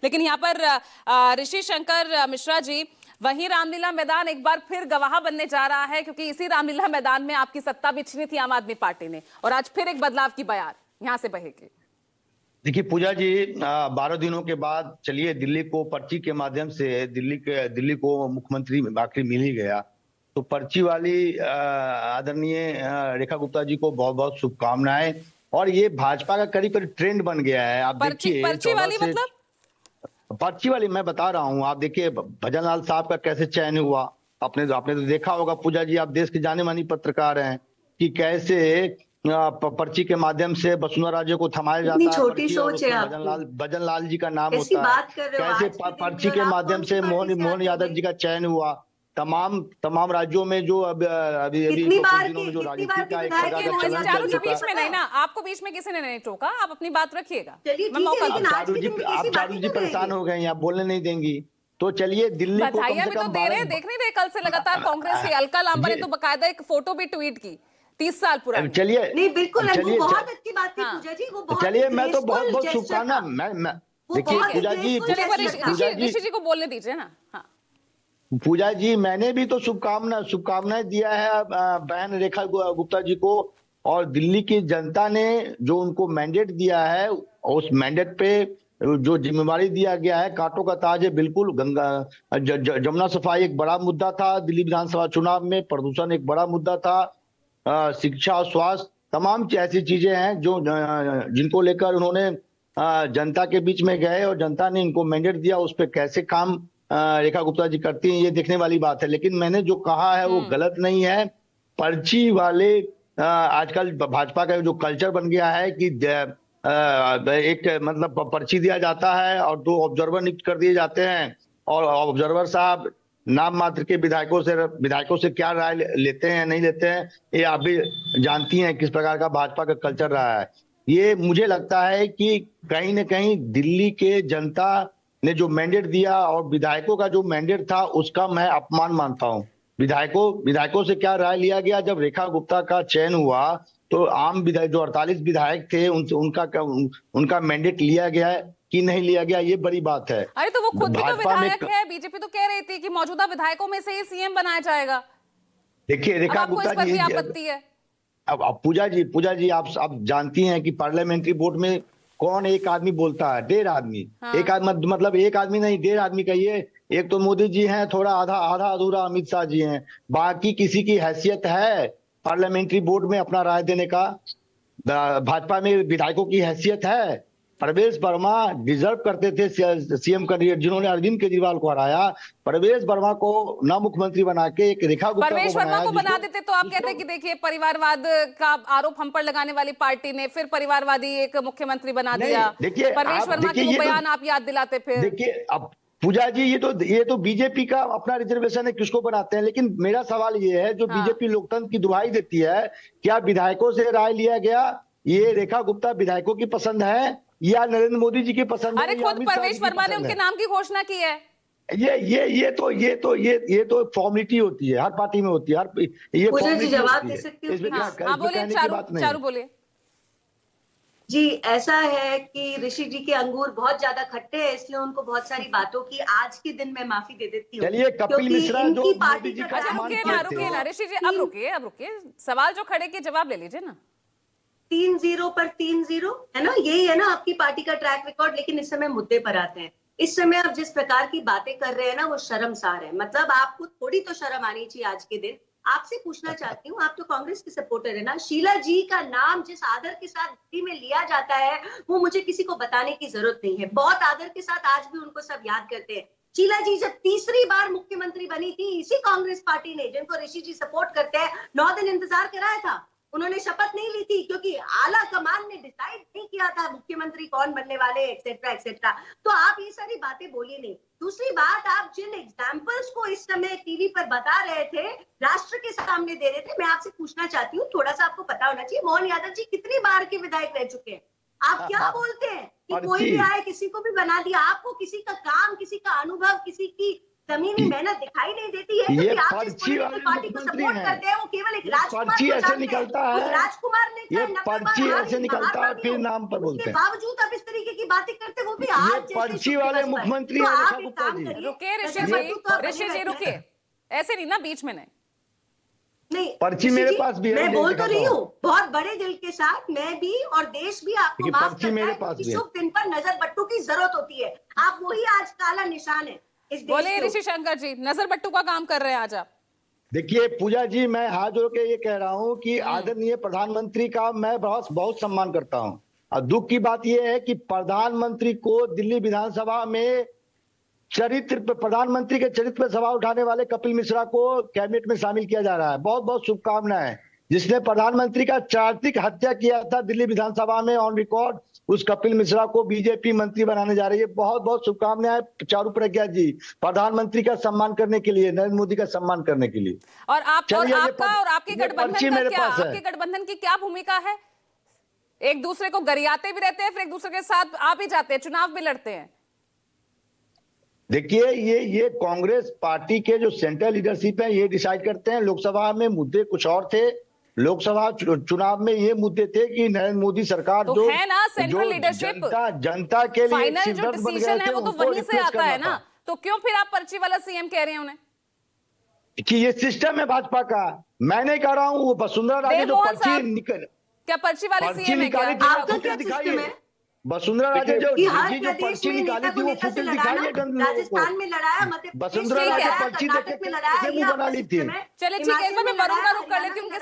लेकिन यहाँ पर ऋषि शंकर मिश्रा जी, वहीं रामलीला मैदान एक बार फिर गवाह बनने जा रहा है, क्योंकि इसी रामलीला मैदान में आपकी सत्ता भी छीनी थी आम आदमी पार्टी ने, और आज फिर एक बदलाव की बयार यहां से बहेगी। देखिए पूजा जी, 12 दिनों के बाद चलिए दिल्ली को पर्ची के माध्यम से दिल्ली को मुख्यमंत्री आखिर मिल ही गया। तो पर्ची वाली आदरणीय रेखा गुप्ता जी को बहुत बहुत शुभकामनाएं। और ये भाजपा का करीब करीब ट्रेंड बन गया है। आप देखिए पर्ची वाली मतलब पर्ची वाली मैं बता रहा हूँ। आप देखिए भजन लाल साहब का कैसे चयन हुआ। आपने तो देखा होगा पूजा जी, आप देश के जाने मानी पत्रकार हैं, कि कैसे पर्ची के माध्यम से वसुंधरा राजे को थमाया जाता है। छोटी सोच है भजन लाल जी का नाम होता है। कैसे पर्ची के माध्यम से मोहन यादव जी का चयन हुआ। तमाम राज्यों में जो अभी जो राजनीति का चारू जी बीच में नहीं ना, आपको बीच में किसी ने नहीं टोका, आप अपनी बात रखिएगा। आप चारू जी परेशान हो गए, आप बोलने नहीं देंगी। तो चलिए दिल्ली को बधाइयां भी तो दे रहे, देख नहीं रहे कल से लगातार कांग्रेस की अलका लांबा ने तो बकायदा एक फोटो भी ट्वीट की 30 साल पुरानी। चलिए नहीं बिल्कुल वो बहुत अच्छी बात थी पूजा जी, वो बहुत चलिए मैं तो बहुत शुभकामना मैं देखिए पूजा जी ऋषि जी को बोलने दीजिए ना। हाँ पूजा जी, मैंने भी तो शुभकामनाएं दिया है बहन रेखा गुप्ता जी को। और दिल्ली की जनता ने जो उनको मैंडेट दिया है, उस मैंडेट पे जो जिम्मेवारी दिया गया है, कांटों का ताज है बिल्कुल। जमुना सफाई एक बड़ा मुद्दा था दिल्ली विधानसभा चुनाव में, प्रदूषण एक बड़ा मुद्दा था, शिक्षा और स्वास्थ्य तमाम ऐसी चीजें हैं जो जिनको लेकर उन्होंने जनता के बीच में गए और जनता ने इनको मैंडेट दिया। उस पर कैसे काम रेखा गुप्ता जी करती हैं, ये देखने वाली बात है। लेकिन मैंने जो कहा है वो गलत नहीं है। पर्ची वाले आजकल भाजपा का जो कल्चर बन गया है कि एक मतलब पर्ची दिया जाता है और 2 ऑब्जर्वर नियुक्त कर दिए जाते हैं, और ऑब्जर्वर साहब नाम मात्र के विधायकों से क्या राय लेते हैं नहीं लेते हैं, ये आप भी जानती हैं किस प्रकार का भाजपा का कल्चर रहा है। ये मुझे लगता है कि कहीं न कहीं दिल्ली के जनता ने जो मैंडेट दिया और विधायकों का जो मैंडेट था, उसका मैं अपमान मानता हूं। विधायकों से क्या राय लिया गया जब रेखा गुप्ता का चयन हुआ, तो आम विधायक जो 48 विधायक थे उनका मैंडेट लिया गया कि नहीं लिया गया, ये बड़ी बात है। अरे तो वो खुद भी तो विधायक है, बीजेपी तो कह रही थी कि मौजूदा विधायकों में से ही सीएम बनाया जाएगा। देखिए रेखा गुप्ता जी, आपत्ति है। अब पूजा जी आप जानती हैं कि पार्लियामेंट्री बोर्ड में कौन एक आदमी बोलता है? 1.5 आदमी। हाँ। एक आदमी मतलब एक आदमी नहीं, 1.5 आदमी कहिए। एक तो मोदी जी हैं, थोड़ा आधा अधूरा अमित शाह जी हैं, बाकी किसी की हैसियत है पार्लियामेंट्री बोर्ड में अपना राय देने का? भाजपा में विधायकों की हैसियत है? प्रवेश वर्मा डिजर्व करते थे सीएम कैंडिडेट, जिन्होंने अरविंद केजरीवाल को हराया। प्रवेश वर्मा को ना मुख्यमंत्री बना के एक रेखा गुप्ता प्रवेश वर्मा को बना देते तो आप कहते कि देखिए परिवारवाद का आरोप हम पर लगाने वाली पार्टी ने फिर परिवारवादी एक मुख्यमंत्री बना दिया। देखिए प्रवेश वर्मा के बयान आप याद दिलाते फिर। देखिए अब पूजा जी, ये तो बीजेपी का अपना रिजर्वेशन है, किसको बनाते हैं। लेकिन मेरा सवाल ये है, जो बीजेपी लोकतंत्र की दुहाई देती है, क्या विधायकों से राय लिया गया? ये रेखा गुप्ता विधायकों की पसंद है या नरेंद्र मोदी जी की पसंद है? अरे खुद प्रवेश वर्मा ने उनके नाम की घोषणा की है। ये तो फॉर्मेलिटी होती है, हर पार्टी में होती है। ये जवाब दे सकती हूँ? बोलिए चारू बोलिए जी। ऐसा है कि ऋषि जी के अंगूर बहुत ज्यादा खट्टे हैं, इसलिए उनको बहुत सारी बातों की आज के दिन में माफी दे देती हूँ। चलिए कपिल मिश्रा जो पार्टी का रुकिए ना ऋषि जी, अब रुकिए सवाल जो खड़े किए जवाब ले लीजिए ना। 3-0 पर 3-0 है ना, यही है ना आपकी पार्टी का ट्रैक रिकॉर्ड। लेकिन इस समय मुद्दे पर आते हैं। इस समय आप जिस प्रकार की बातें कर रहे हैं ना, वो शर्मसार है। मतलब आपको थोड़ी तो शर्म आनी चाहिए आज के दिन। आपसे पूछना चाहती हूँ, आप तो कांग्रेस के सपोर्टर है ना, शीला जी का नाम जिस आदर के साथ दिल्ली में लिया जाता है, वो मुझे किसी को बताने की जरूरत नहीं है। बहुत आदर के साथ आज भी उनको सब याद करते हैं। शीला जी जब तीसरी बार मुख्यमंत्री बनी थी, इसी कांग्रेस पार्टी ने, जिनको ऋषि जी सपोर्ट करते हैं, 9 दिन इंतजार कराया था। उन्होंने शपथ नहीं ली थी, क्योंकि आला कमान ने डिसाइड नहीं किया था मुख्यमंत्री कौन बनने वाले, एक्सेट्रा एक्सेट्रा। तो आप ये सारी बातें बोलिए नहीं। दूसरी बात, आप जिन एग्जाम्पल्स को इस समय टीवी पर बता रहे थे, राष्ट्र के सामने दे रहे थे, मैं आपसे पूछना चाहती हूँ, थोड़ा सा आपको पता होना चाहिए, मोहन यादव जी कितनी बार के विधायक रह चुके हैं। आप क्या बोलते हैं कि कोई भी आए किसी को भी बना दिया? आपको किसी का काम, किसी का अनुभव, किसी की जमीनी मेहनत दिखाई नहीं देती है, ये क्योंकि आप जिस पर्ची पॉलिटिकल वाले पार्टी को मुख्यमंत्री सपोर्ट हैं। करते हैं वो केवल एक राजकुमार पर्ची को ऐसे जानते हैं। निकलता उस है, राजकुमार ने ये चाहे 90 बार पर्ची हार ऐसे निकलता है, मानी फिर हो, नाम पर बोलते उसके हैं। बावजूद आप इस तरीके की बातें करते हो भी ये आज जैसे पर्ची शुभ वाले दिवस पर। मुख्यमंत्री तो हैं, आप रेखा एक गुप्ता काम जी। करिए, रुकिए ऋषि नजर जी, बट्टू तो आप बने ऋषि जी बैठे हैं। रुकिए, ऐसे नहीं ना बीच में नहीं। नहीं पर्ची ऋषि मेरे जी, पास भी है, मैं मुझे बोल तो दिखाता रही हूँ। हूँ बहुत बड़े दिल के साथ, मैं भी और देश भी आपको देखिए, माफ पर्ची करता मेरे है, पास क्योंकि भी है। शुभ दिन पर नजर बट्टू की जरूरत होती है। आप वही आज काला निशान है इस देश बोले के ऋषि शंकर जी, नजर बट्टू का काम कर रहे हैं आज आप। देखिए पूजा जी, मैं हाथ जोड़ के ये कह रहा हूँ कि आदरणीय प्रधानमंत्री का मैं बहुत बहुत सम्मान करता हूँ। और दुख की बात यह है कि प्रधानमंत्री को दिल्ली विधानसभा में प्रधानमंत्री के चरित्र पर सवाल उठाने वाले कपिल मिश्रा को कैबिनेट में शामिल किया जा रहा है। बहुत बहुत शुभकामनाएं। जिसने प्रधानमंत्री का चारित्रिक हत्या किया था दिल्ली विधानसभा में ऑन रिकॉर्ड, उस कपिल मिश्रा को बीजेपी मंत्री बनाने जा रही है। बहुत बहुत शुभकामनाएं चारू प्रज्ञा जी, प्रधानमंत्री का सम्मान करने के लिए, नरेंद्र मोदी का सम्मान करने के लिए। और आप और चलिए, आपका और आपके ये गठबंधन पर्ची का मेरे क्या, पास है। आपके गठबंधन की क्या भूमिका है? एक दूसरे को गरियाते भी रहते हैं, फिर एक दूसरे के साथ आ भी जाते हैं, चुनाव भी लड़ते हैं। देखिए, ये कांग्रेस पार्टी के जो सेंट्रल लीडरशिप है ये डिसाइड करते हैं। लोकसभा में मुद्दे कुछ और थे, लोकसभा चुनाव में ये मुद्दे थे कि नरेंद्र मोदी सरकार तो जो है ना सेंट्रल लीडरशिप, जनता के लिए फाइनल जो सिरदर्द बन गए डिसीजन है थे, वो तो उनको वहीं से रिप्लेस आता है करना ना, तो क्यों फिर आप पर्ची वाला सीएम कह रहे हैं उन्हें? था। कि ये सिस्टम है भाजपा का। मैं नहीं कह रहा हूँ, वो वसुंधरा राजे जो देवमोहन पर्ची साहब, क्या पर्ची वाले पर्ची सीएम है क्या? निकाली थी, आपका फुटेज क्या दिखाइए। सिस्टम है? वसुंधरा राजे जो कि हर जी जो प्रदेश पर्ची में निकाली नेता थी को वो नेता से फुटेज लड़ाना, दिखाइए लोगों को। राजस्थान में लड़ाया, मध्य प्रदेश वसुंधरा में राजे लड़ाया, पर्ची कर्नाटक देखे में थे, लड़ाया, कैसे ये मुंह आपका बना ली थी। सिस्टम है। चलिए ठीक है, एक बार मैं हिमाचल में वरुण का लड़ाया, रुख कर लेती हूँ, हरियाणा में उनके